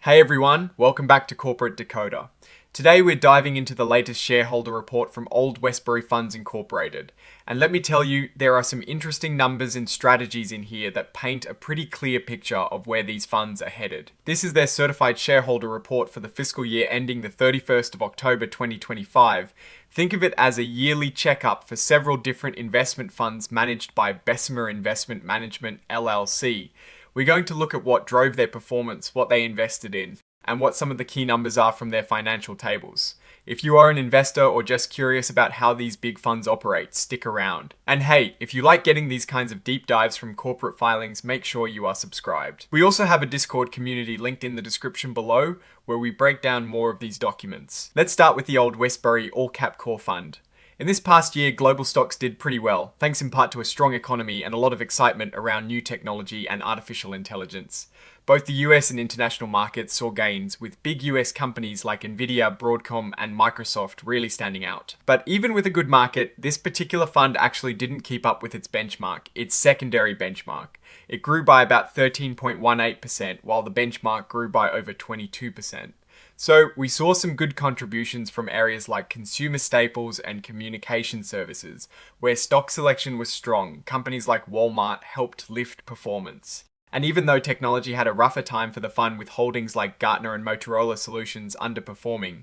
Hey everyone, welcome back to Corporate Decoder. Today we're diving into the latest shareholder report from Old Westbury Funds Incorporated. And let me tell you, there are some interesting numbers and strategies in here that paint a pretty clear picture of where these funds are headed. This is their certified shareholder report for the fiscal year ending the 31st of October 2025. Think of it as a yearly checkup for several different investment funds managed by Bessemer Investment Management LLC. We're going to look at what drove their performance, what they invested in, and what some of the key numbers are from their financial tables. If you are an investor or just curious about how these big funds operate, stick around. And hey, if you like getting these kinds of deep dives from corporate filings, make sure you are subscribed. We also have a Discord community linked in the description below where we break down more of these documents. Let's start with the Old Westbury All Cap Core Fund. In this past year, global stocks did pretty well, thanks in part to a strong economy and a lot of excitement around new technology and artificial intelligence. Both the US and international markets saw gains, with big US companies like Nvidia, Broadcom, and Microsoft really standing out. But even with a good market, this particular fund actually didn't keep up with its benchmark, its secondary benchmark. It grew by about 13.18%, while the benchmark grew by over 22%. So we saw some good contributions from areas like consumer staples and communication services, where stock selection was strong. Companies like Walmart helped lift performance. And even though technology had a rougher time for the fund with holdings like Gartner and Motorola Solutions underperforming,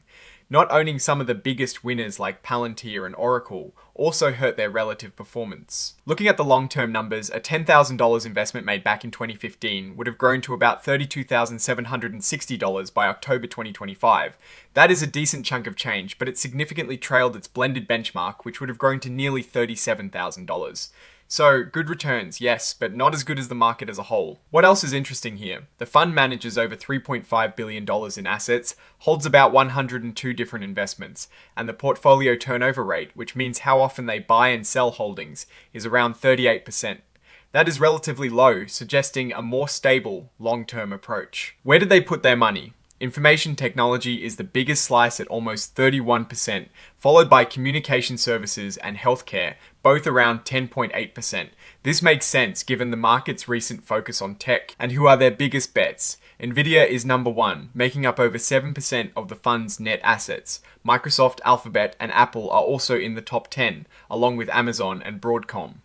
not owning some of the biggest winners like Palantir and Oracle also hurt their relative performance. Looking at the long-term numbers, a $10,000 investment made back in 2015 would have grown to about $32,760 by October 2025. That is a decent chunk of change, but it significantly trailed its blended benchmark, which would have grown to nearly $37,000. So, good returns, yes, but not as good as the market as a whole. What else is interesting here? The fund manages over $3.5 billion in assets, holds about 102 different investments, and the portfolio turnover rate, which means how often they buy and sell holdings, is around 38%. That is relatively low, suggesting a more stable, long-term approach. Where did they put their money? Information technology is the biggest slice at almost 31%, followed by communication services and healthcare, both around 10.8%. This makes sense given the market's recent focus on tech and who are their biggest bets. Nvidia is number one, making up over 7% of the fund's net assets. Microsoft, Alphabet, and Apple are also in the top 10, along with Amazon and Broadcom.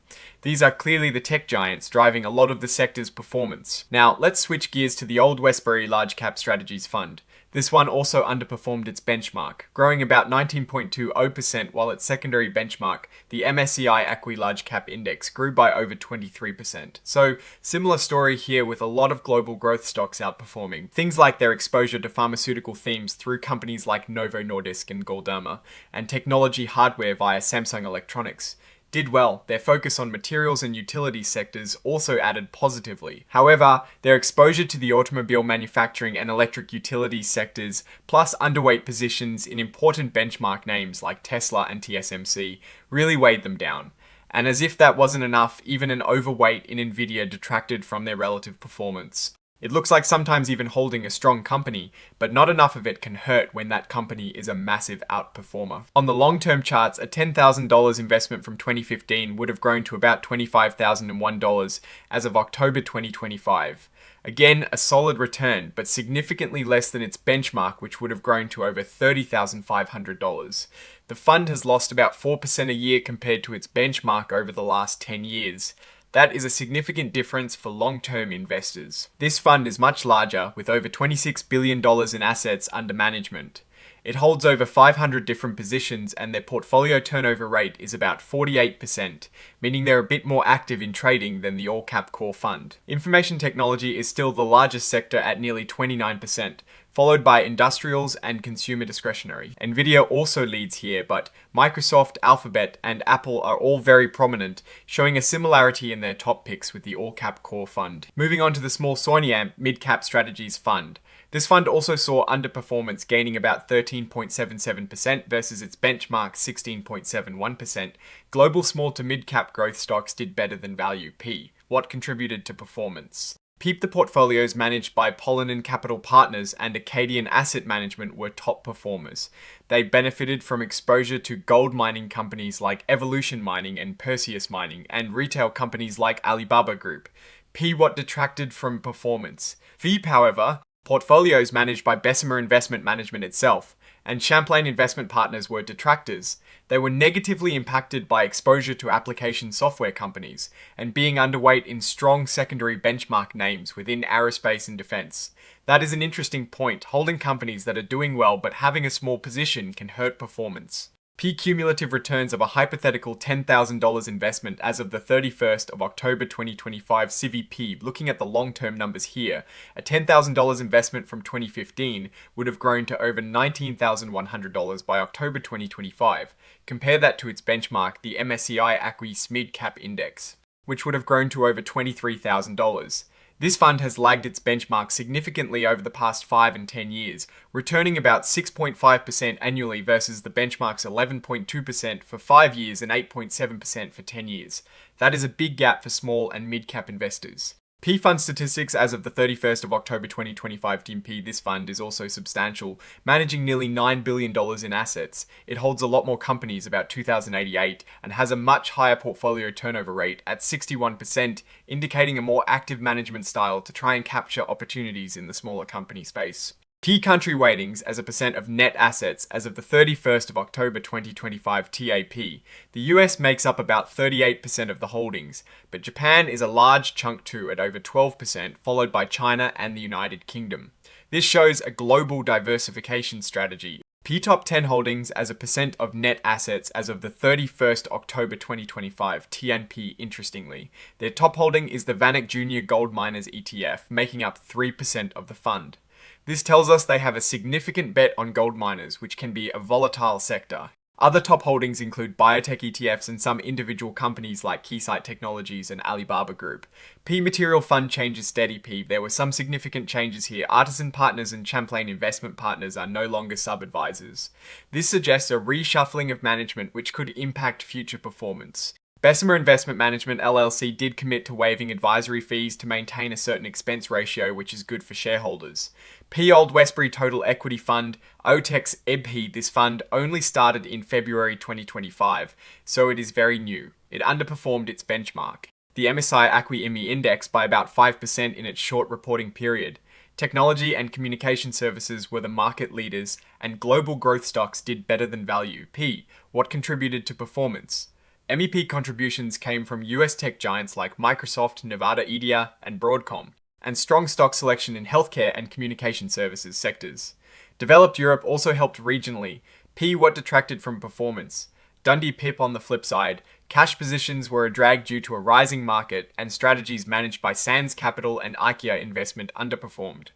These are clearly the tech giants driving a lot of the sector's performance. Now, let's switch gears to the Old Westbury Large Cap Strategies Fund. This one also underperformed its benchmark, growing about 19.20%, while its secondary benchmark, the MSCI Acqui Large Cap Index, grew by over 23%. So, similar story here with a lot of global growth stocks outperforming. Things like their exposure to pharmaceutical themes through companies like Novo Nordisk and Galderma, and technology hardware via Samsung Electronics did well. Their focus on materials and utility sectors also added positively. However, their exposure to the automobile manufacturing and electric utility sectors, plus underweight positions in important benchmark names like Tesla and TSMC, really weighed them down. And as if that wasn't enough, even an overweight in Nvidia detracted from their relative performance. It looks like sometimes even holding a strong company, but not enough of it can hurt when that company is a massive outperformer. On the long-term charts, a $10,000 investment from 2015 would have grown to about $25,001 as of October 2025. Again, a solid return, but significantly less than its benchmark, which would have grown to over $30,500. The fund has lost about 4% a year compared to its benchmark over the last 10 years. That is a significant difference for long-term investors. This fund is much larger, with over $26 billion in assets under management. It holds over 500 different positions, and their portfolio turnover rate is about 48%, meaning they're a bit more active in trading than the all-cap core fund. Information technology is still the largest sector at nearly 29%, followed by industrials and consumer discretionary. Nvidia also leads here, but Microsoft, Alphabet, and Apple are all very prominent, showing a similarity in their top picks with the all-cap core fund. Moving on to the small Soiniamp mid-cap strategies fund. This fund also saw underperformance, gaining about 13.77% versus its benchmark 16.71%. Global small to mid-cap growth stocks did better than value P. What contributed to performance? Peep the portfolios managed by Pollen Capital Partners and Acadian Asset Management were top performers. They benefited from exposure to gold mining companies like Evolution Mining and Perseus Mining, and retail companies like Alibaba Group. P what detracted from performance. Veep, however, Portfolios managed by Bessemer Investment Management itself and Champlain Investment Partners were detractors. They were negatively impacted by exposure to application software companies and being underweight in strong secondary benchmark names within aerospace and defense. That is an interesting point. Holding companies that are doing well but having a small position can hurt performance. P cumulative returns of a hypothetical $10,000 investment as of the 31st of October 2025 CVP. Looking at the long-term numbers here, a $10,000 investment from 2015 would have grown to over $19,100 by October 2025. Compare that to its benchmark, the MSCI ACWI SMID Cap Index, which would have grown to over $23,000. This fund has lagged its benchmark significantly over the past 5 and 10 years, returning about 6.5% annually versus the benchmark's 11.2% for 5 years and 8.7% for 10 years. That is a big gap for small and mid-cap investors. P fund statistics as of the 31st of October 2025 TMP, this fund is also substantial, managing nearly $9 billion in assets. It holds a lot more companies, about 2,088, and has a much higher portfolio turnover rate at 61%, indicating a more active management style to try and capture opportunities in the smaller company space. Key country weightings as a percent of net assets as of the 31st of October 2025 TAP. The US makes up about 38% of the holdings, but Japan is a large chunk too at over 12%, followed by China and the United Kingdom. This shows a global diversification strategy. P top 10 holdings as a percent of net assets as of the 31st October 2025 TNP. Interestingly, their top holding is the VanEck Junior Gold Miners ETF, making up 3% of the fund. This tells us they have a significant bet on gold miners, which can be a volatile sector. Other top holdings include biotech ETFs and some individual companies like Keysight Technologies and Alibaba Group. P Material Fund changes steady. P. There were some significant changes here. Artisan Partners and Champlain Investment Partners are no longer sub-advisors. This suggests a reshuffling of management which could impact future performance. Bessemer Investment Management LLC did commit to waiving advisory fees to maintain a certain expense ratio, which is good for shareholders. P Old Westbury Total Equity Fund, OTEX EBP, this fund only started in February 2025, so it is very new. It underperformed its benchmark, the MSCI ACWI IMI Index, by about 5% in its short reporting period. Technology and communication services were the market leaders, and global growth stocks did better than value. P. What contributed to performance? MEP contributions came from US tech giants like Microsoft, Nevada Edia, and Broadcom, and strong stock selection in healthcare and communication services sectors. Developed Europe also helped regionally. P. What detracted from performance? Dundee Pip on the flip side. Cash positions were a drag due to a rising market, and strategies managed by Sands Capital and IKEA Investment underperformed.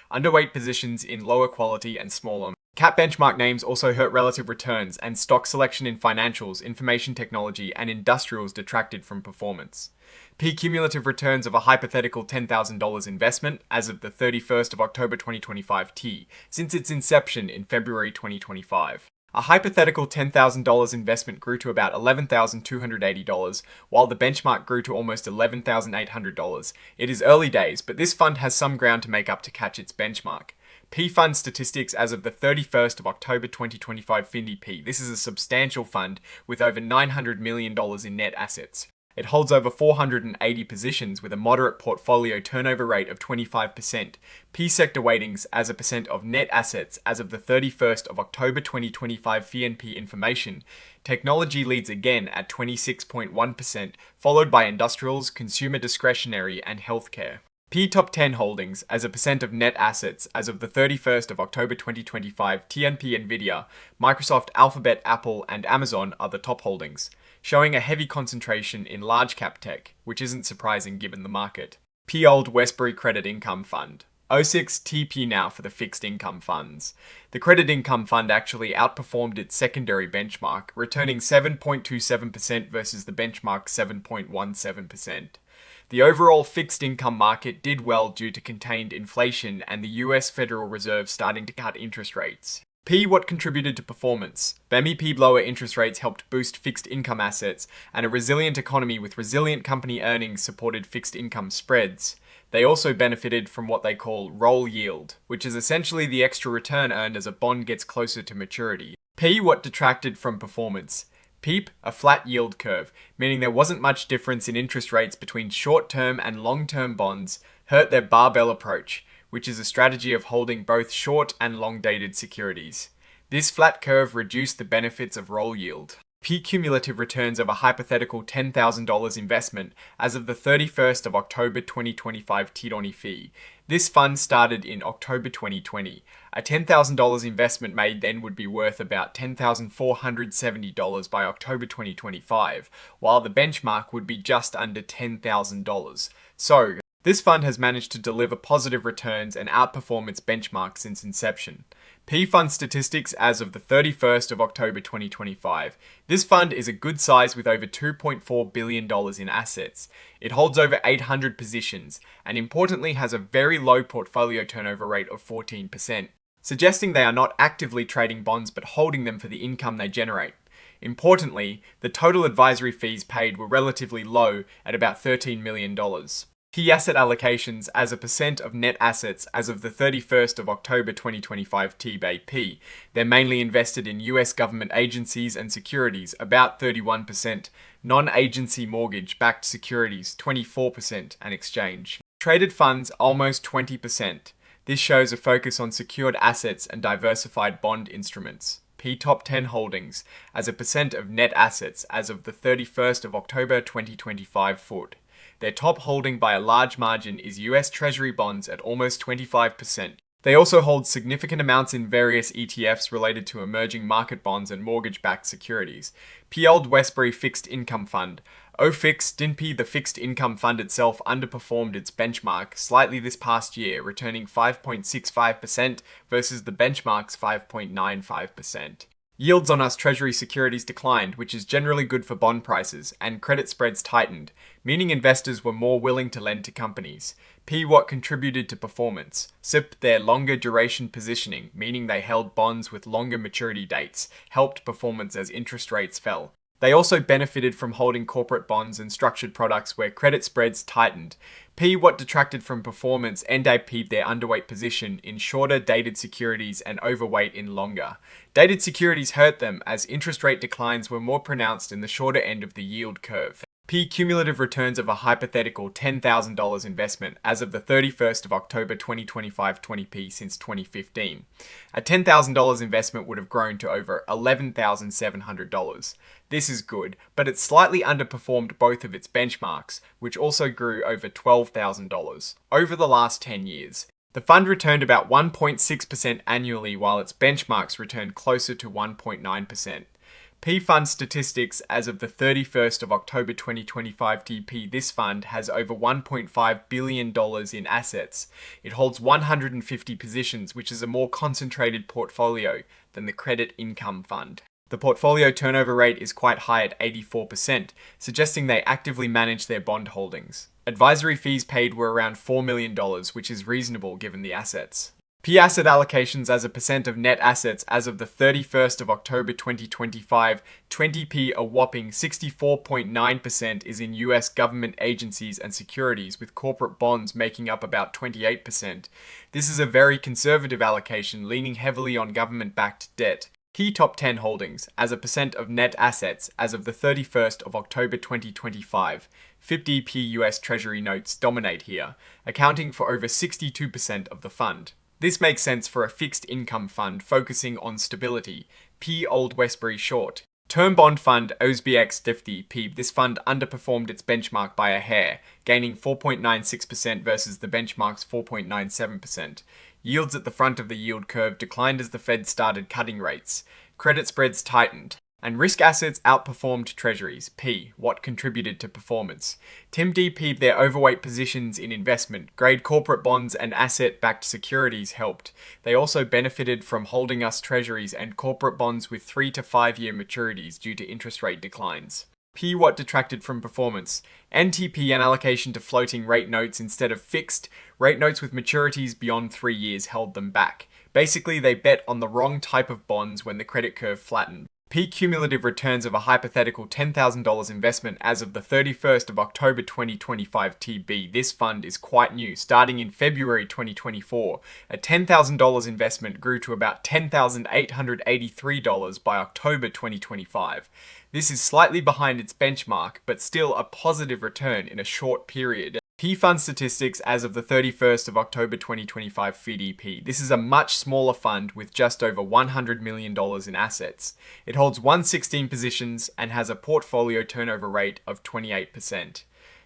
Underweight positions in lower quality and smaller cap benchmark names also hurt relative returns, and stock selection in financials, information technology, and industrials detracted from performance. P cumulative returns of a hypothetical $10,000 investment as of the 31st of October 2025 T, since its inception in February 2025. A hypothetical $10,000 investment grew to about $11,280, while the benchmark grew to almost $11,800. It is early days, but this fund has some ground to make up to catch its benchmark. P fund statistics as of the 31st of October 2025 FindyP. This is a substantial fund with over $900 million in net assets. It holds over 480 positions with a moderate portfolio turnover rate of 25%. P sector weightings as a percent of net assets as of the 31st of October 2025 FNP information. Technology leads again at 26.1%, followed by industrials, consumer discretionary, and healthcare. P top 10 holdings as a percent of net assets as of the 31st of October 2025 TNP Nvidia, Microsoft, Alphabet, Apple, and Amazon are the top holdings, showing a heavy concentration in large cap tech, which isn't surprising given the market. P Old Westbury Credit Income Fund. 06 TP now for the fixed income funds. The credit income fund actually outperformed its secondary benchmark, returning 7.27% versus the benchmark 7.17%. The overall fixed income market did well due to contained inflation and the US Federal Reserve starting to cut interest rates. P. What contributed to performance? MEP lower interest rates helped boost fixed income assets, and a resilient economy with resilient company earnings supported fixed income spreads. They also benefited from what they call roll yield, which is essentially the extra return earned as a bond gets closer to maturity. P. What detracted from performance? PEEP, a flat yield curve, meaning there wasn't much difference in interest rates between short-term and long-term bonds, hurt their barbell approach, which is a strategy of holding both short and long-dated securities. This flat curve reduced the benefits of roll yield. Peak cumulative returns of a hypothetical $10,000 investment as of the 31st of October 2025 Tironi fee. This fund started in October 2020. A $10,000 investment made then would be worth about $10,470 by October 2025, while the benchmark would be just under $10,000. So, this fund has managed to deliver positive returns and outperform its benchmark since inception. P-Fund statistics as of the 31st of October 2025. This fund is a good size with over $2.4 billion in assets. It holds over 800 positions and importantly has a very low portfolio turnover rate of 14%, suggesting they are not actively trading bonds but holding them for the income they generate. Importantly, the total advisory fees paid were relatively low at about $13 million. Key asset allocations as a percent of net assets as of the 31st of October 2025 TBAP. They're mainly invested in US government agencies and securities, about 31%, non-agency mortgage-backed securities, 24%, and exchange. Traded funds, almost 20%. This shows a focus on secured assets and diversified bond instruments. P Top 10 holdings as a percent of net assets as of the 31st of October 2025 foot. Their top holding by a large margin is US Treasury bonds at almost 25%. They also hold significant amounts in various ETFs related to emerging market bonds and mortgage-backed securities. Old Westbury Fixed Income Fund. DINP, the fixed income fund itself, underperformed its benchmark slightly this past year, returning 5.65% versus the benchmark's 5.95%. Yields on US Treasury securities declined, which is generally good for bond prices, and credit spreads tightened, meaning investors were more willing to lend to companies. What contributed to performance. Their longer duration positioning, meaning they held bonds with longer maturity dates, helped performance as interest rates fell. They also benefited from holding corporate bonds and structured products where credit spreads tightened. What detracted from performance, and they peeped their underweight position in shorter dated securities and overweight in longer. Dated securities hurt them as interest rate declines were more pronounced in the shorter end of the yield curve. Cumulative returns of a hypothetical $10,000 investment as of the 31st of October 2025 20p since 2015. A $10,000 investment would have grown to over $11,700. This is good, but it slightly underperformed both of its benchmarks, which also grew over $12,000 over the last 10 years. The fund returned about 1.6% annually while its benchmarks returned closer to 1.9%. P-Fund statistics as of the 31st of October 2025 TP, this fund has over $1.5 billion in assets. It holds 150 positions, which is a more concentrated portfolio than the Credit Income Fund. The portfolio turnover rate is quite high at 84%, suggesting they actively manage their bond holdings. Advisory fees paid were around $4 million, which is reasonable given the assets. Asset allocations as a percent of net assets as of the 31st of October 2025, 20p, a whopping 64.9% is in US government agencies and securities, with corporate bonds making up about 28%. This is a very conservative allocation, leaning heavily on government-backed debt. Key top 10 holdings as a percent of net assets as of the 31st of October 2025. 50p US Treasury notes dominate here, accounting for over 62% of the fund. This makes sense for a fixed income fund focusing on stability. Old Westbury Short. Term bond fund OSBX 50p. This fund underperformed its benchmark by a hair, gaining 4.96% versus the benchmark's 4.97%. Yields at the front of the yield curve declined as the Fed started cutting rates. Credit spreads tightened. And risk assets outperformed treasuries. What contributed to performance. TIMD their overweight positions in investment grade corporate bonds and asset-backed securities helped. They also benefited from holding US treasuries and corporate bonds with 3 to 5 year maturities due to interest rate declines. What detracted from performance. NTP, an allocation to floating rate notes instead of fixed. Rate notes with maturities beyond 3 years held them back. Basically, they bet on the wrong type of bonds when the credit curve flattened. Cumulative returns of a hypothetical $10,000 investment as of the 31st of October 2025 TB. This fund is quite new, starting in February 2024. A $10,000 investment grew to about $10,883 by October 2025. This is slightly behind its benchmark, but still a positive return in a short period. P fund statistics as of the 31st of October 2025 FDP. This is a much smaller fund with just over $100 million in assets. It holds 116 positions and has a portfolio turnover rate of 28%.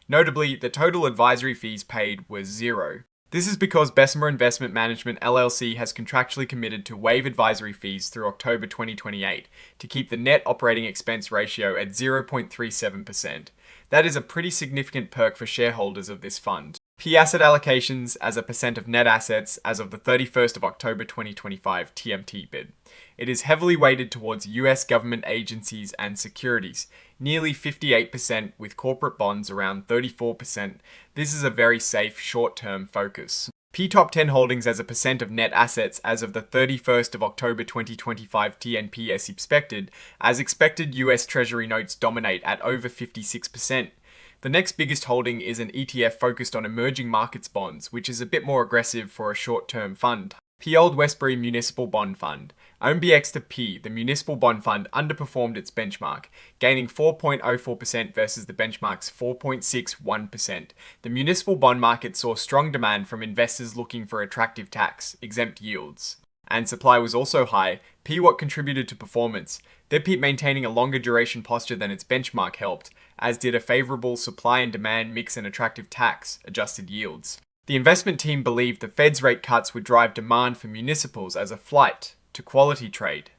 Notably, the total advisory fees paid was zero. This is because Bessemer Investment Management LLC has contractually committed to waive advisory fees through October 2028 to keep the net operating expense ratio at 0.37%. That is a pretty significant perk for shareholders of this fund. P asset allocations as a percent of net assets as of the 31st of October 2025 TMT bid. It is heavily weighted towards US government agencies and securities, nearly 58% with corporate bonds around 34%. This is a very safe short-term focus. P top 10 holdings as a percent of net assets as of the 31st of October 2025 TNP as expected US Treasury notes dominate at over 56%. The next biggest holding is an ETF focused on emerging markets bonds, which is a bit more aggressive for a short-term fund. P Old Westbury Municipal Bond Fund. OMBX to P, the municipal bond fund underperformed its benchmark, gaining 4.04% versus the benchmark's 4.61%. The municipal bond market saw strong demand from investors looking for attractive tax-exempt yields. And supply was also high. P what contributed to performance. The P maintaining a longer duration posture than its benchmark helped, as did a favorable supply and demand mix and attractive tax-adjusted yields. The investment team believed the Fed's rate cuts would drive demand for municipals as a flight to quality trade.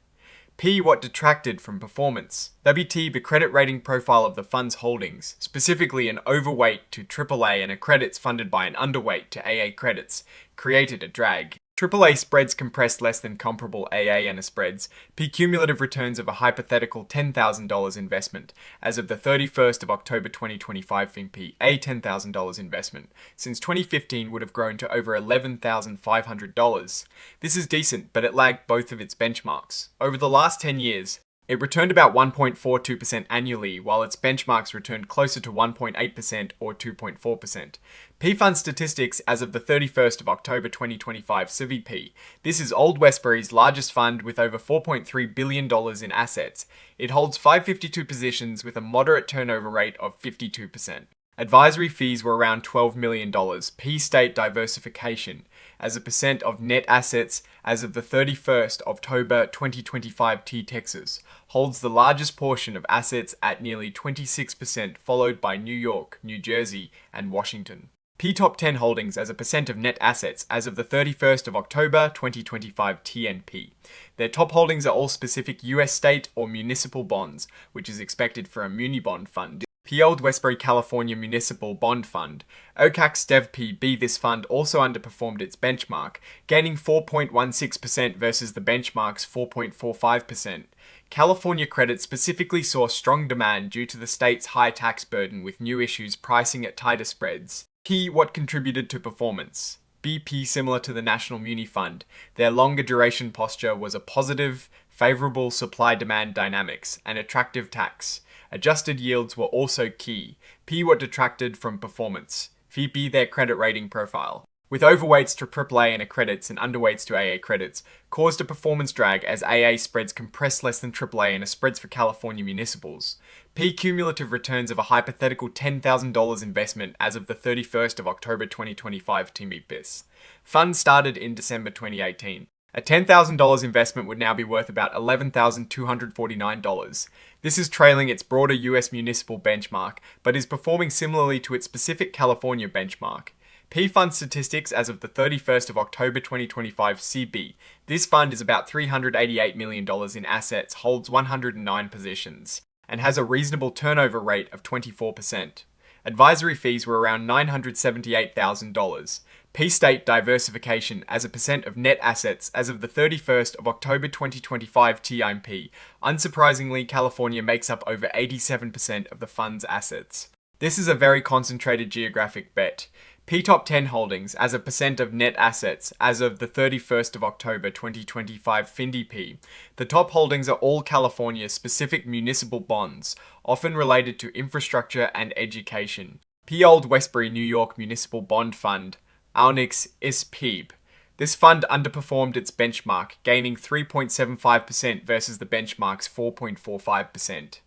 P what detracted from performance. WT the credit rating profile of the fund's holdings, specifically an overweight to AAA and a credits funded by an underweight to AA credits, created a drag. AAA spreads compressed less than comparable AA and spreads. P cumulative returns of a hypothetical $10,000 investment as of the 31st of October 2025 FIMP, a $10,000 investment, since 2015 would have grown to over $11,500. This is decent, but it lagged both of its benchmarks. Over the last 10 years, it returned about 1.42% annually, while its benchmarks returned closer to 1.8% or 2.4%. P Fund statistics as of the 31st of October 2025 CVP. This is Old Westbury's largest fund with over $4.3 billion in assets. It holds 552 positions with a moderate turnover rate of 52%. Advisory fees were around $12 million. P state diversification as a percent of net assets as of the 31st October 2025 T Texas holds the largest portion of assets at nearly 26%, followed by New York, New Jersey, and Washington. P top 10 holdings as a percent of net assets as of the 31st of October 2025 TNP. Their top holdings are all specific US state or municipal bonds, which is expected for a muni bond fund. P Old Westbury California Municipal Bond Fund. OCAX DevPB. This fund also underperformed its benchmark, gaining 4.16% versus the benchmark's 4.45%. California credit specifically saw strong demand due to the state's high tax burden with new issues pricing at tighter spreads. P what contributed to performance. BP similar to the National Muni Fund. Their longer duration posture was a positive, favorable supply-demand dynamics, and attractive tax. Adjusted yields were also key. P what detracted from performance. VP their credit rating profile. With overweights to AAA and credits and underweights to AA credits, caused a performance drag as AA spreads compressed less than AAA and spreads for California municipals. P cumulative returns of a hypothetical $10,000 investment as of the 31st of October 2025 to meet this. Fund started in December 2018. A $10,000 investment would now be worth about $11,249. This is trailing its broader US municipal benchmark, but is performing similarly to its specific California benchmark. P Fund statistics as of the 31st of October 2025 CB. This fund is about $388 million in assets, holds 109 positions, and has a reasonable turnover rate of 24%. Advisory fees were around $978,000. P state diversification as a percent of net assets as of the 31st of October 2025 TIMP. Unsurprisingly, California makes up over 87% of the fund's assets. This is a very concentrated geographic bet. P top 10 holdings as a percent of net assets as of the 31st of October 2025 FINDP. The top holdings are all California specific municipal bonds, often related to infrastructure and education. P Old Westbury New York Municipal Bond Fund. Alnix ISPEB. This fund underperformed its benchmark, gaining 3.75% versus the benchmark's 4.45%.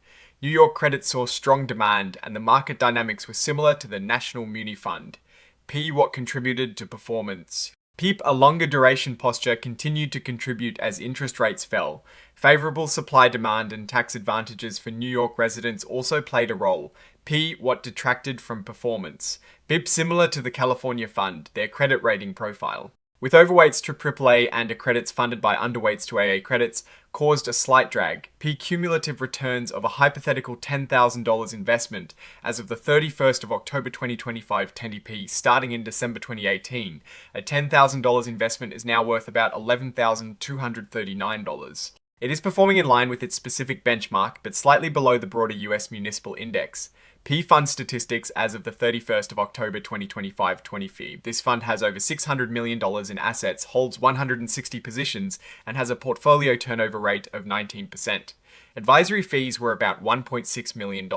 New York credit saw strong demand, and the market dynamics were similar to the National Muni Fund. P. What contributed to performance. PEEP, a longer duration posture, continued to contribute as interest rates fell. Favorable supply demand and tax advantages for New York residents also played a role. P. What detracted from performance. BIP, similar to the California Fund, their credit rating profile. With overweights to AAA and accredits funded by underweights to AA credits, caused a slight drag. P. Cumulative returns of a hypothetical $10,000 investment as of the 31st of October 2025 10p starting in December 2018. A $10,000 investment is now worth about $11,239. It is performing in line with its specific benchmark, but slightly below the broader US municipal index. P Fund statistics as of the 31st of October 2025 20 This fund has over $600 million in assets, holds 160 positions, and has a portfolio turnover rate of 19%. Advisory fees were about $1.6 million.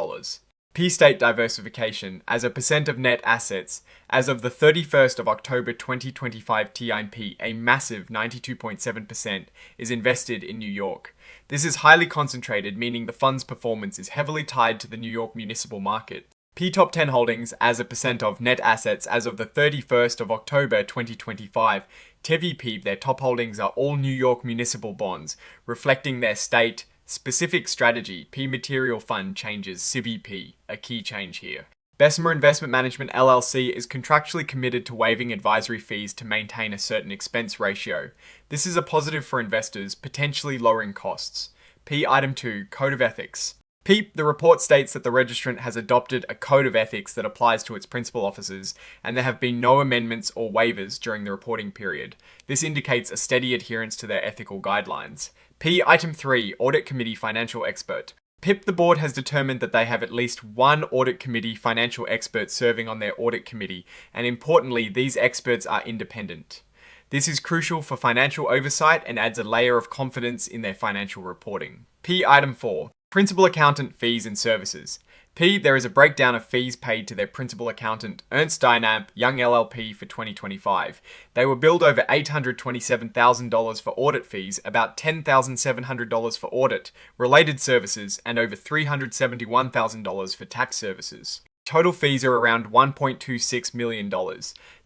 P state diversification as a percent of net assets as of the 31st of October 2025 TIMP, a massive 92.7% is invested in New York. This is highly concentrated, meaning the fund's performance is heavily tied to the New York municipal market. P Top 10 holdings as a percent of net assets as of the 31st of October 2025. TVP, their top holdings are all New York municipal bonds, reflecting their state specific strategy. P Material Fund changes CVP, a key change here. Bessemer Investment Management LLC is contractually committed to waiving advisory fees to maintain a certain expense ratio. This is a positive for investors, potentially lowering costs. P Item 2, Code of Ethics. P, the report states that the registrant has adopted a code of ethics that applies to its principal officers, and there have been no amendments or waivers during the reporting period. This indicates a steady adherence to their ethical guidelines. P Item 3, Audit Committee Financial Expert. PIP, the board has determined that they have at least one audit committee financial expert serving on their audit committee, and importantly, these experts are independent. This is crucial for financial oversight and adds a layer of confidence in their financial reporting. P Item 4, Principal Accountant Fees and Services. P, there is a breakdown of fees paid to their principal accountant, Ernst Dynamp, Young LLP for 2025. They were billed over $827,000 for audit fees, about $10,700 for audit, related services, and over $371,000 for tax services. Total fees are around $1.26 million.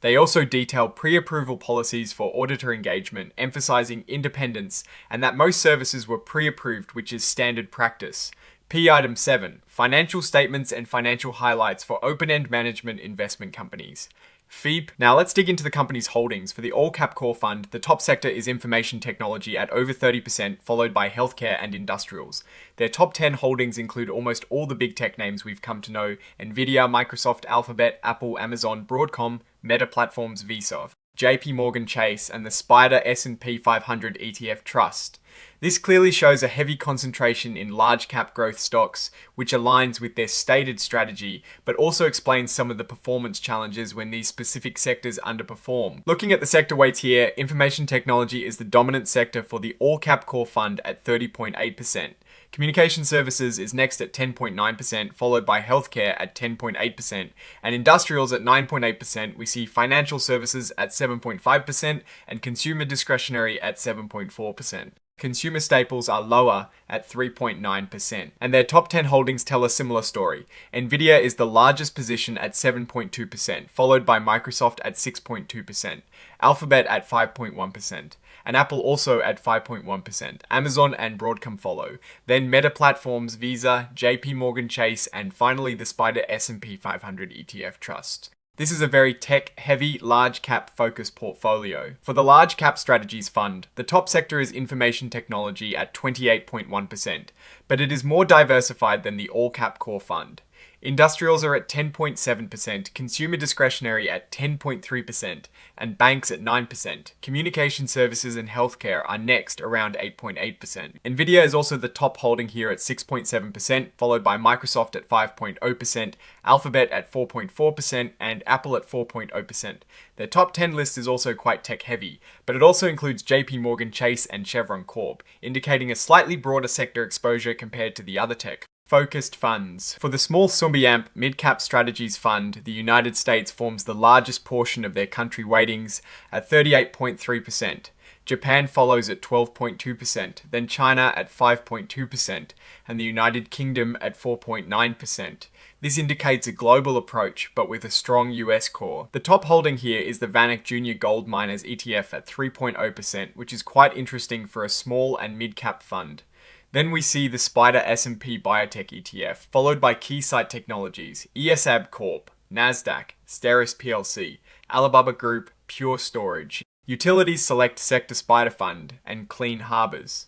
They also detail pre-approval policies for auditor engagement, emphasizing independence, and that most services were pre-approved, which is standard practice. P Item 7, Financial Statements and Financial Highlights for Open-End Management Investment Companies. FEEP. Now let's dig into the company's holdings. For the all-cap core fund, the top sector is information technology at over 30%, followed by healthcare and industrials. Their top 10 holdings include almost all the big tech names we've come to know: Nvidia, Microsoft, Alphabet, Apple, Amazon, Broadcom, Meta Platforms, Visa, JP Morgan Chase, and the SPDR S&P 500 ETF Trust. This clearly shows a heavy concentration in large cap growth stocks, which aligns with their stated strategy, but also explains some of the performance challenges when these specific sectors underperform. Looking at the sector weights here, information technology is the dominant sector for the all cap core fund at 30.8%. Communication services is next at 10.9%, followed by healthcare at 10.8%, and industrials at 9.8%. We see financial services at 7.5% and consumer discretionary at 7.4%. Consumer staples are lower at 3.9%, and their top 10 holdings tell a similar story. Nvidia is the largest position at 7.2%, followed by Microsoft at 6.2%, Alphabet at 5.1%, and Apple also at 5.1%. Amazon and Broadcom follow. Then Meta Platforms, Visa, JP Morgan Chase, and finally the SPDR S&P 500 ETF Trust. This is a very tech-heavy, large-cap focused portfolio. For the Large Cap Strategies Fund, the top sector is information technology at 28.1%, but it is more diversified than the All-Cap Core Fund. Industrials are at 10.7%, consumer discretionary at 10.3%, and banks at 9%. Communication services and healthcare are next, around 8.8%. Nvidia is also the top holding here at 6.7%, followed by Microsoft at 5.0%, Alphabet at 4.4%, and Apple at 4.0%. Their top 10 list is also quite tech-heavy, but it also includes JP Morgan Chase and Chevron Corp, indicating a slightly broader sector exposure compared to the other tech. Focused funds. For the small Sumbiamp Mid-Cap Strategies Fund, the United States forms the largest portion of their country weightings at 38.3%. Japan follows at 12.2%, then China at 5.2%, and the United Kingdom at 4.9%. This indicates a global approach, but with a strong US core. The top holding here is the VanEck Junior Gold Miners ETF at 3.0%, which is quite interesting for a small and mid-cap fund. Then we see the Spider S&P Biotech ETF, followed by Keysight Technologies, ESAB Corp, Nasdaq, Steris PLC, Alibaba Group, Pure Storage, Utilities Select Sector Spider Fund, and Clean Harbors.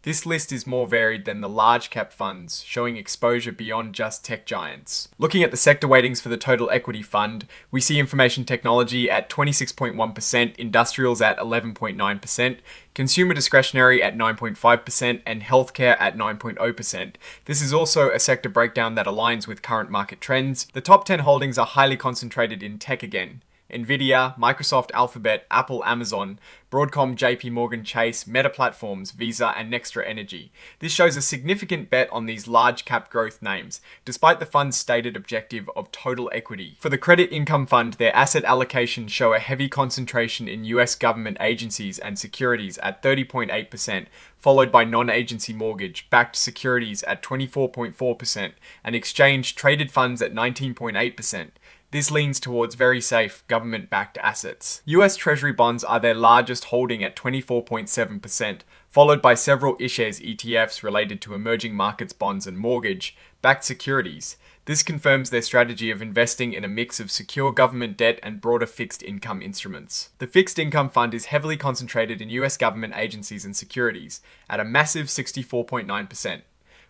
This list is more varied than the large cap funds, showing exposure beyond just tech giants. Looking at the sector weightings for the total equity fund, we see information technology at 26.1%, industrials at 11.9%, consumer discretionary at 9.5%, and healthcare at 9.0%. This is also a sector breakdown that aligns with current market trends. The top 10 holdings are highly concentrated in tech again. Nvidia, Microsoft, Alphabet, Apple, Amazon, Broadcom, JP Morgan Chase, Meta Platforms, Visa, and Nextra Energy. This shows a significant bet on these large cap growth names, despite the fund's stated objective of total equity. For the credit income fund, their asset allocations show a heavy concentration in US government agencies and securities at 30.8%, followed by non-agency mortgage-backed securities at 24.4%, and exchange-traded funds at 19.8%. This leans towards very safe government-backed assets. US Treasury bonds are their largest holding at 24.7%, followed by several iShares ETFs related to emerging markets bonds and mortgage-backed securities. This confirms their strategy of investing in a mix of secure government debt and broader fixed income instruments. The fixed income fund is heavily concentrated in US government agencies and securities at a massive 64.9%.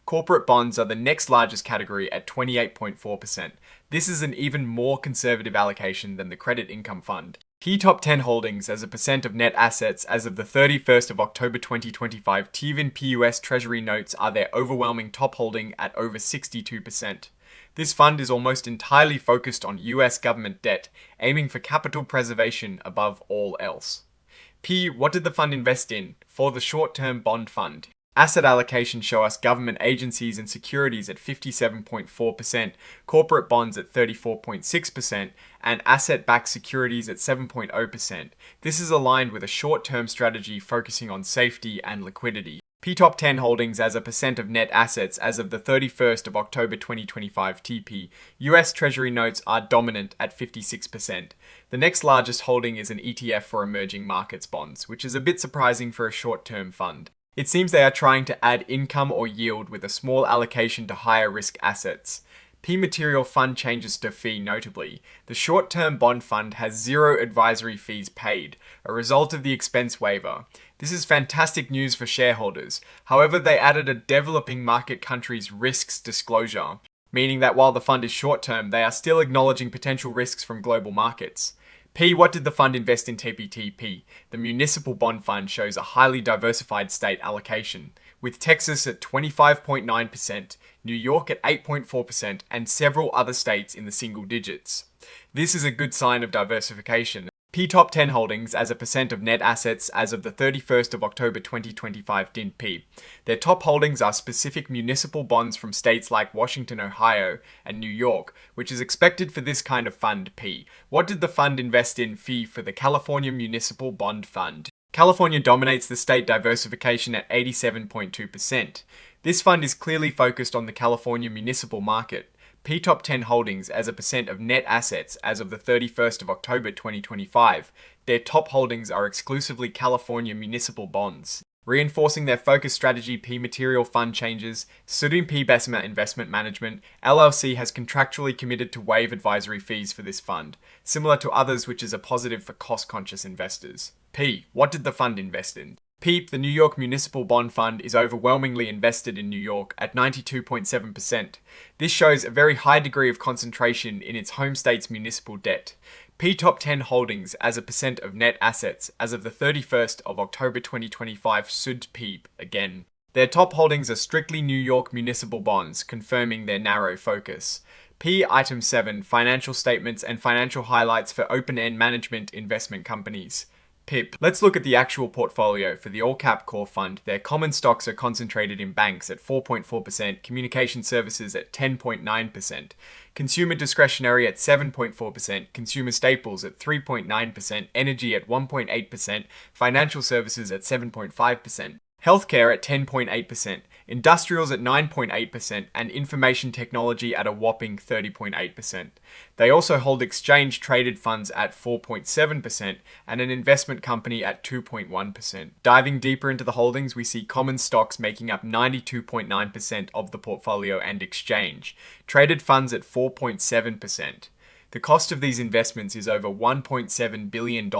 Corporate bonds are the next largest category at 28.4%. This is an even more conservative allocation than the credit income fund. Key top 10 holdings as a percent of net assets as of the 31st of October 2025, TVIN PUS Treasury notes are their overwhelming top holding at over 62%. This fund is almost entirely focused on US government debt, aiming for capital preservation above all else. P. What did the fund invest in? For the short-term bond fund, asset allocations show us government agencies and securities at 57.4%, corporate bonds at 34.6%, and asset-backed securities at 7.0%. This is aligned with a short-term strategy focusing on safety and liquidity. P Top 10 holdings as a percent of net assets as of the 31st of October 2025 TP. US Treasury notes are dominant at 56%. The next largest holding is an ETF for emerging markets bonds, which is a bit surprising for a short-term fund. It seems they are trying to add income or yield with a small allocation to higher risk assets. P Material Fund changes to fee notably. The short-term bond fund has zero advisory fees paid, a result of the expense waiver. This is fantastic news for shareholders. However, they added a developing market country's risks disclosure, meaning that while the fund is short-term, they are still acknowledging potential risks from global markets. P. What did the fund invest in TPTP? The municipal bond fund shows a highly diversified state allocation, with Texas at 25.9%, New York at 8.4%, and several other states in the single digits. This is a good sign of diversification. P Top 10 holdings as a percent of net assets as of the 31st of October 2025 DINP. Their top holdings are specific municipal bonds from states like Washington, Ohio, and New York, which is expected for this kind of fund P. What did the fund invest in? Fee for the California Municipal Bond Fund. California dominates the state diversification at 87.2%. This fund is clearly focused on the California municipal market. P Top 10 holdings as a percent of net assets as of the 31st of October 2025. Their top holdings are exclusively California municipal bonds. Reinforcing their focus strategy, P Material Fund changes. Sudin P Bessemer Investment Management, LLC has contractually committed to waive advisory fees for this fund, similar to others, which is a positive for cost-conscious investors. P. What did the fund invest in? PEEP, the New York Municipal Bond Fund, is overwhelmingly invested in New York at 92.7%. This shows a very high degree of concentration in its home state's municipal debt. P Top 10 holdings as a percent of net assets as of the 31st of October 2025 SUD PEEP again. Their top holdings are strictly New York municipal bonds, confirming their narrow focus. P Item 7, Financial Statements and Financial Highlights for Open-End Management Investment Companies. PIP. Let's look at the actual portfolio. For the all-cap core fund, their common stocks are concentrated in banks at 4.4%, communication services at 10.9%, consumer discretionary at 7.4%, consumer staples at 3.9%, energy at 1.8%, financial services at 7.5%. Healthcare at 10.8%, industrials at 9.8%, and information technology at a whopping 30.8%. They also hold exchange-traded funds at 4.7% and an investment company at 2.1%. Diving deeper into the holdings, we see common stocks making up 92.9% of the portfolio and exchange, traded funds at 4.7%. The cost of these investments is over $1.7 billion,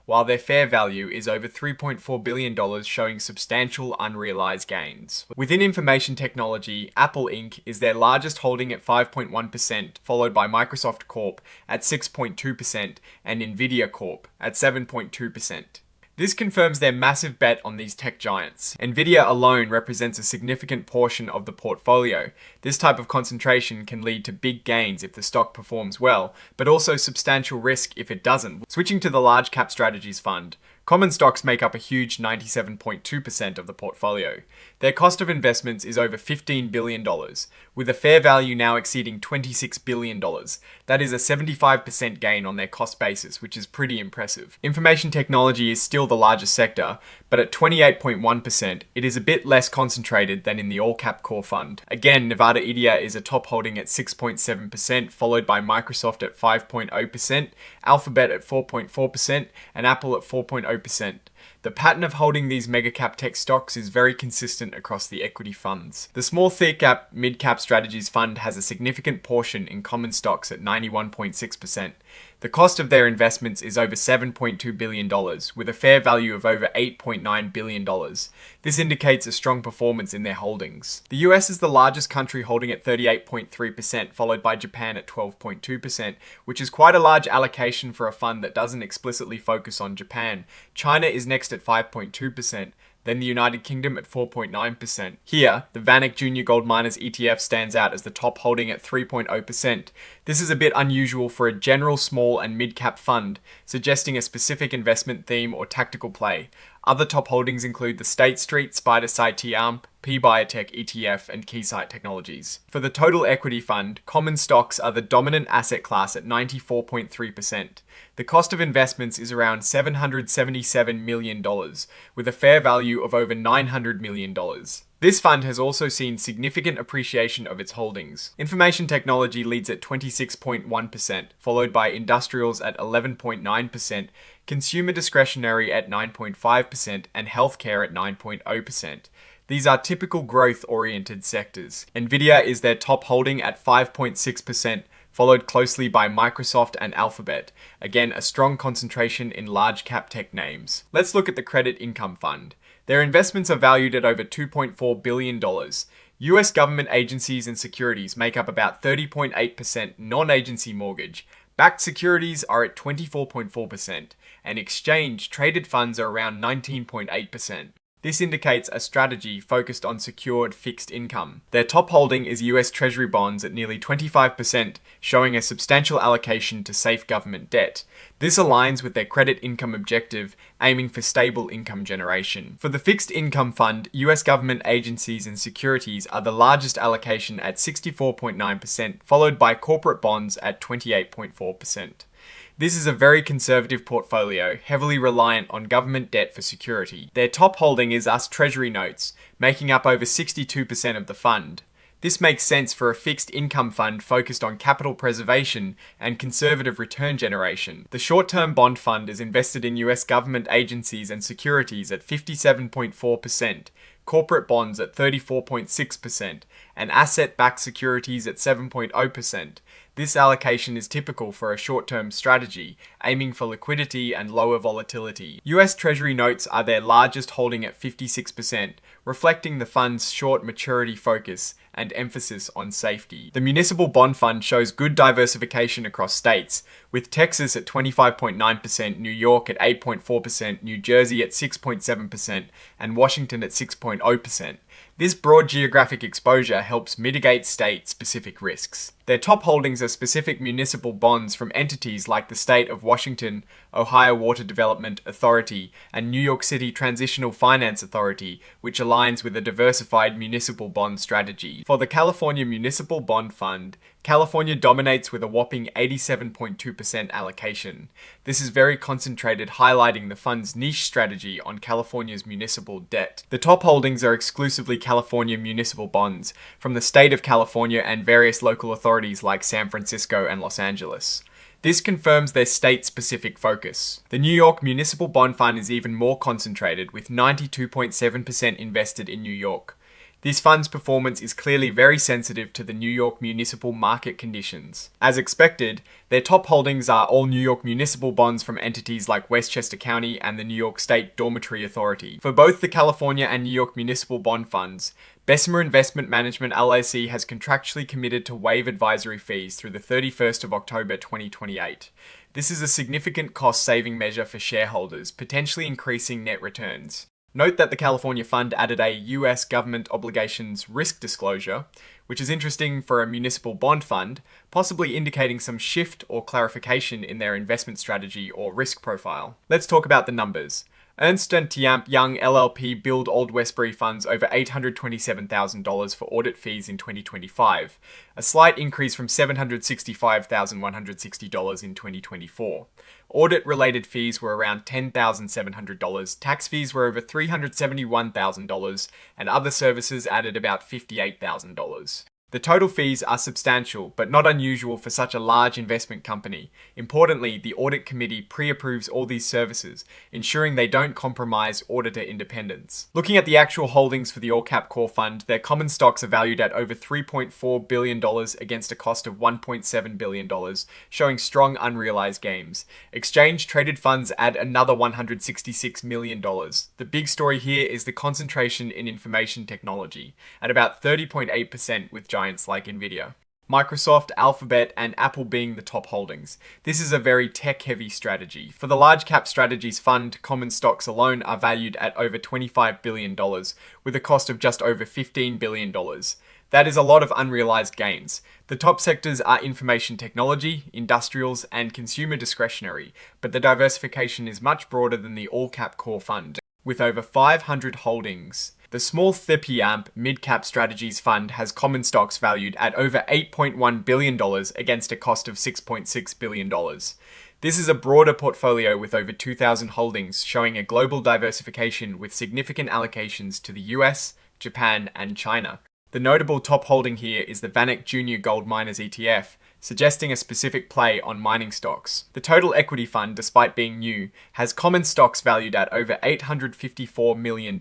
while their fair value is over $3.4 billion, showing substantial unrealized gains. Within information technology, Apple Inc. is their largest holding at 5.1%, followed by Microsoft Corp. At 6.2% and Nvidia Corp. at 7.2%. This confirms their massive bet on these tech giants. Nvidia alone represents a significant portion of the portfolio. This type of concentration can lead to big gains if the stock performs well, but also substantial risk if it doesn't. Switching to the large cap strategies fund, common stocks make up a huge 97.2% of the portfolio. Their cost of investments is over $15 billion, with a fair value now exceeding $26 billion. That is a 75% gain on their cost basis, which is pretty impressive. Information technology is still the largest sector, but at 28.1%, it is a bit less concentrated than in the all-cap core fund. Again, Nevada Idia is a top holding at 6.7%, followed by Microsoft at 5.0%, Alphabet at 4.4%, and Apple at 4.0%. The pattern of holding these mega-cap tech stocks is very consistent across the equity funds. The small thick-cap, mid-cap strategies fund has a significant portion in common stocks at 91.6%. The cost of their investments is over $7.2 billion, with a fair value of over $8.9 billion. This indicates a strong performance in their holdings. The US is the largest country, holding at 38.3%, followed by Japan at 12.2%, which is quite a large allocation for a fund that doesn't explicitly focus on Japan. China is next at 5.2%. Then the United Kingdom at 4.9%. Here, the VanEck Junior Gold Miners ETF stands out as the top holding at 3.0%. This is a bit unusual for a general small and mid-cap fund, suggesting a specific investment theme or tactical play. Other top holdings include the State Street, Spider CITARM, P-Biotech ETF, and Keysight Technologies. For the total equity fund, common stocks are the dominant asset class at 94.3%. The cost of investments is around $777 million, with a fair value of over $900 million. This fund has also seen significant appreciation of its holdings. Information technology leads at 26.1%, followed by industrials at 11.9%, consumer discretionary at 9.5%, and healthcare at 9.0%. These are typical growth-oriented sectors. Nvidia is their top holding at 5.6%, followed closely by Microsoft and Alphabet. Again, a strong concentration in large cap tech names. Let's look at the Credit Income Fund. Their investments are valued at over $2.4 billion. US government agencies and securities make up about 30.8% non-agency mortgage. Backed securities are at 24.4%, and exchange-traded funds are around 19.8%. This indicates a strategy focused on secured fixed income. Their top holding is US Treasury bonds at nearly 25%, showing a substantial allocation to safe government debt. This aligns with their credit income objective, aiming for stable income generation. For the fixed income fund, US government agencies and securities are the largest allocation at 64.9%, followed by corporate bonds at 28.4%. This is a very conservative portfolio, heavily reliant on government debt for security. Their top holding is US Treasury notes, making up over 62% of the fund. This makes sense for a fixed income fund focused on capital preservation and conservative return generation. The short-term bond fund is invested in US government agencies and securities at 57.4%, corporate bonds at 34.6%, and asset-backed securities at 7.0%. This allocation is typical for a short-term strategy, aiming for liquidity and lower volatility. US Treasury notes are their largest holding at 56%, reflecting the fund's short maturity focus and emphasis on safety. The Municipal Bond Fund shows good diversification across states, with Texas at 25.9%, New York at 8.4%, New Jersey at 6.7%, and Washington at 6.0%. This broad geographic exposure helps mitigate state-specific risks. Their top holdings are specific municipal bonds from entities like the state of Washington, Ohio Water Development Authority, and New York City Transitional Finance Authority, which aligns with a diversified municipal bond strategy. For the California Municipal Bond Fund, California dominates with a whopping 87.2% allocation. This is very concentrated, highlighting the fund's niche strategy on California's municipal debt. The top holdings are exclusively California municipal bonds from the state of California and various local authorities like San Francisco and Los Angeles. This confirms their state-specific focus. The New York Municipal Bond Fund is even more concentrated, with 92.7% invested in New York. This fund's performance is clearly very sensitive to the New York municipal market conditions. As expected, their top holdings are all New York municipal bonds from entities like Westchester County and the New York State Dormitory Authority. For both the California and New York municipal bond funds, Bessemer Investment Management LLC has contractually committed to waive advisory fees through the 31st of October 2028. This is a significant cost-saving measure for shareholders, potentially increasing net returns. Note that the California Fund added a US government obligations risk disclosure, which is interesting for a municipal bond fund, possibly indicating some shift or clarification in their investment strategy or risk profile. Let's talk about the numbers. Ernst & Young LLP billed Old Westbury funds over $827,000 for audit fees in 2025, a slight increase from $765,160 in 2024. Audit-related fees were around $10,700, tax fees were over $371,000, and other services added about $58,000. The total fees are substantial, but not unusual for such a large investment company. Importantly, the audit committee pre-approves all these services, ensuring they don't compromise auditor independence. Looking at the actual holdings for the All Cap Core Fund, their common stocks are valued at over $3.4 billion against a cost of $1.7 billion, showing strong unrealized gains. Exchange-traded funds add another $166 million. The big story here is the concentration in information technology, at about 30.8% with giants like Nvidia. Microsoft, Alphabet, and Apple being the top holdings. This is a very tech-heavy strategy. For the Large Cap Strategies Fund, common stocks alone are valued at over $25 billion, with a cost of just over $15 billion. That is a lot of unrealized gains. The top sectors are information technology, industrials, and consumer discretionary, but the diversification is much broader than the All Cap Core Fund, with over 500 holdings. The Small Thipiamp Mid-Cap Strategies Fund has common stocks valued at over $8.1 billion against a cost of $6.6 billion. This is a broader portfolio with over 2,000 holdings, showing a global diversification with significant allocations to the US, Japan, and China. The notable top holding here is the VanEck Junior Gold Miners ETF, suggesting a specific play on mining stocks. The Total Equity Fund, despite being new, has common stocks valued at over $854 million.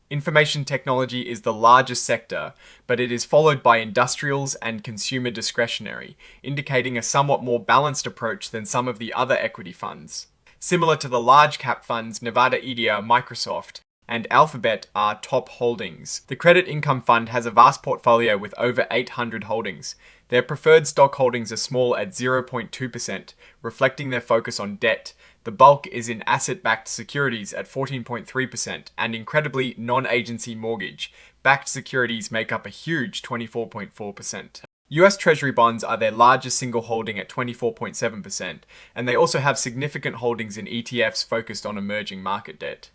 Information technology is the largest sector, but it is followed by industrials and consumer discretionary, indicating a somewhat more balanced approach than some of the other equity funds. Similar to the large cap funds, Nevada EDIA, Microsoft, and Alphabet are top holdings. The Credit Income Fund has a vast portfolio with over 800 holdings. Their preferred stock holdings are small at 0.2%, reflecting their focus on debt. The bulk is in asset-backed securities at 14.3%, and incredibly, non-agency mortgage-backed securities make up a huge 24.4%. US Treasury bonds are their largest single holding at 24.7%, and they also have significant holdings in ETFs focused on emerging market debt.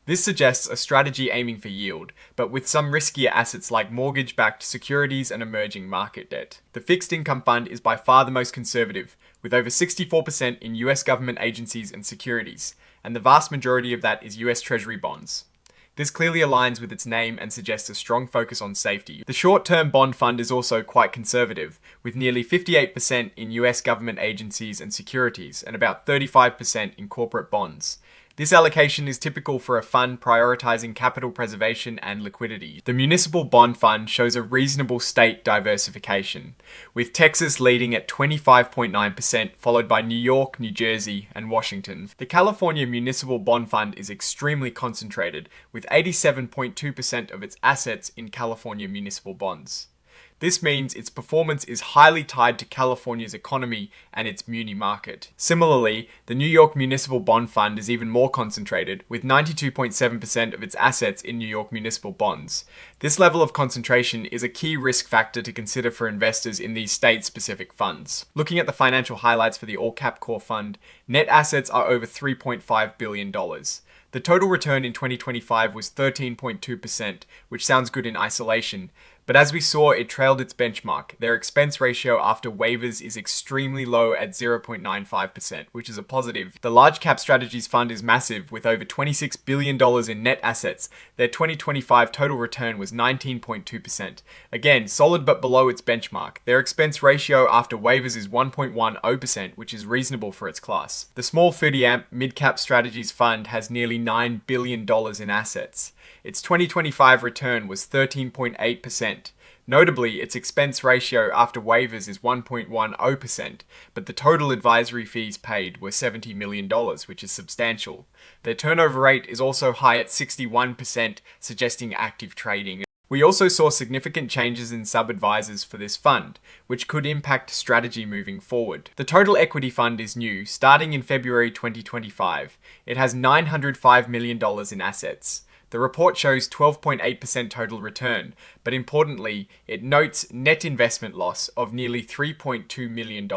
This suggests a strategy aiming for yield, but with some riskier assets like mortgage-backed securities and emerging market debt. The Fixed Income Fund is by far the most conservative, with over 64% in US government agencies and securities, and the vast majority of that is US Treasury bonds. This clearly aligns with its name and suggests a strong focus on safety. The short-term bond fund is also quite conservative, with nearly 58% in US government agencies and securities, and about 35% in corporate bonds. This allocation is typical for a fund prioritizing capital preservation and liquidity. The Municipal Bond Fund shows a reasonable state diversification, with Texas leading at 25.9%, followed by New York, New Jersey, and Washington. The California Municipal Bond Fund is extremely concentrated, with 87.2% of its assets in California municipal bonds. This means its performance is highly tied to California's economy and its muni market. Similarly, the New York Municipal Bond Fund is even more concentrated, with 92.7% of its assets in New York municipal bonds. This level of concentration is a key risk factor to consider for investors in these state-specific funds. Looking at the financial highlights for the All Cap Core Fund, net assets are over $3.5 billion. The total return in 2025 was 13.2%, which sounds good in isolation, but as we saw, it trailed its benchmark. Their expense ratio after waivers is extremely low at 0.95%, which is a positive. The Large Cap Strategies Fund is massive, with over $26 billion in net assets. Their 2025 total return was 19.2%. Again, solid but below its benchmark. Their expense ratio after waivers is 1.10%, which is reasonable for its class. The Small 30 Amp Mid Cap Strategies Fund has nearly $9 billion in assets. Its 2025 return was 13.8%. Notably, its expense ratio after waivers is 1.10%, but the total advisory fees paid were $70 million, which is substantial. Their turnover rate is also high at 61%, suggesting active trading. We also saw significant changes in sub-advisors for this fund, which could impact strategy moving forward. The total equity fund is new, starting in February 2025. It has $905 million in assets. The report shows 12.8% total return, but importantly, it notes net investment loss of nearly $3.2 million.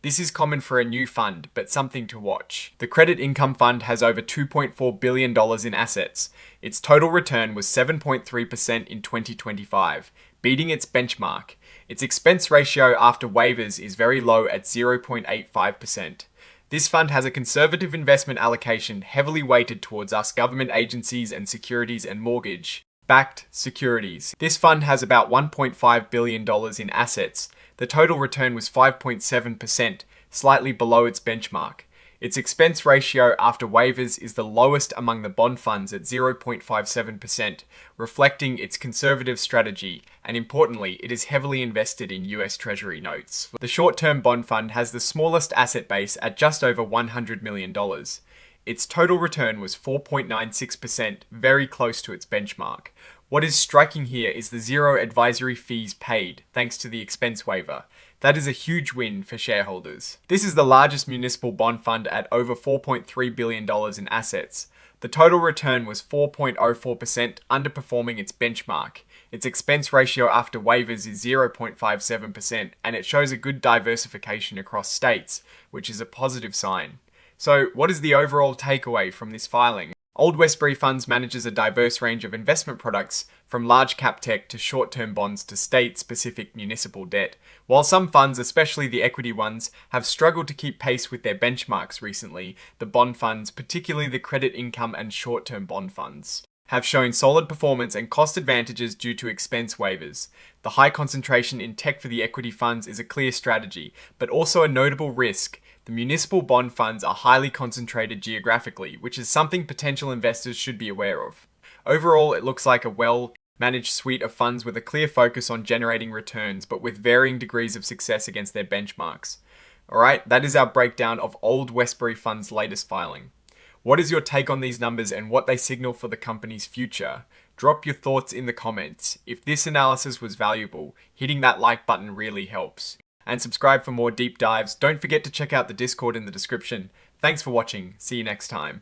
This is common for a new fund, but something to watch. The Credit Income Fund has over $2.4 billion in assets. Its total return was 7.3% in 2025, beating its benchmark. Its expense ratio after waivers is very low at 0.85%. This fund has a conservative investment allocation heavily weighted towards us government agencies and securities and mortgage-backed securities. This fund has about $1.5 billion in assets. The total return was 5.7%, slightly below its benchmark. Its expense ratio after waivers is the lowest among the bond funds at 0.57%, reflecting its conservative strategy, and importantly, it is heavily invested in US Treasury notes. The short-term bond fund has the smallest asset base at just over $100 million. Its total return was 4.96%, very close to its benchmark. What is striking here is the zero advisory fees paid, thanks to the expense waiver. That is a huge win for shareholders. This is the largest municipal bond fund at over $4.3 billion in assets. The total return was 4.04%, underperforming its benchmark. Its expense ratio after waivers is 0.57%, and it shows a good diversification across states, which is a positive sign. So, what is the overall takeaway from this filing? Old Westbury Funds manages a diverse range of investment products, from large cap tech to short-term bonds to state-specific municipal debt. While some funds, especially the equity ones, have struggled to keep pace with their benchmarks recently, the bond funds, particularly the credit income and short-term bond funds, have shown solid performance and cost advantages due to expense waivers. The high concentration in tech for the equity funds is a clear strategy, but also a notable risk. The municipal bond funds are highly concentrated geographically, which is something potential investors should be aware of. Overall, it looks like a well-managed suite of funds with a clear focus on generating returns, but with varying degrees of success against their benchmarks. Alright, that is our breakdown of Old Westbury Fund's latest filing. What is your take on these numbers and what they signal for the company's future? Drop your thoughts in the comments. If this analysis was valuable, hitting that like button really helps. And subscribe for more deep dives. Don't forget to check out the Discord in the description. Thanks for watching. See you next time.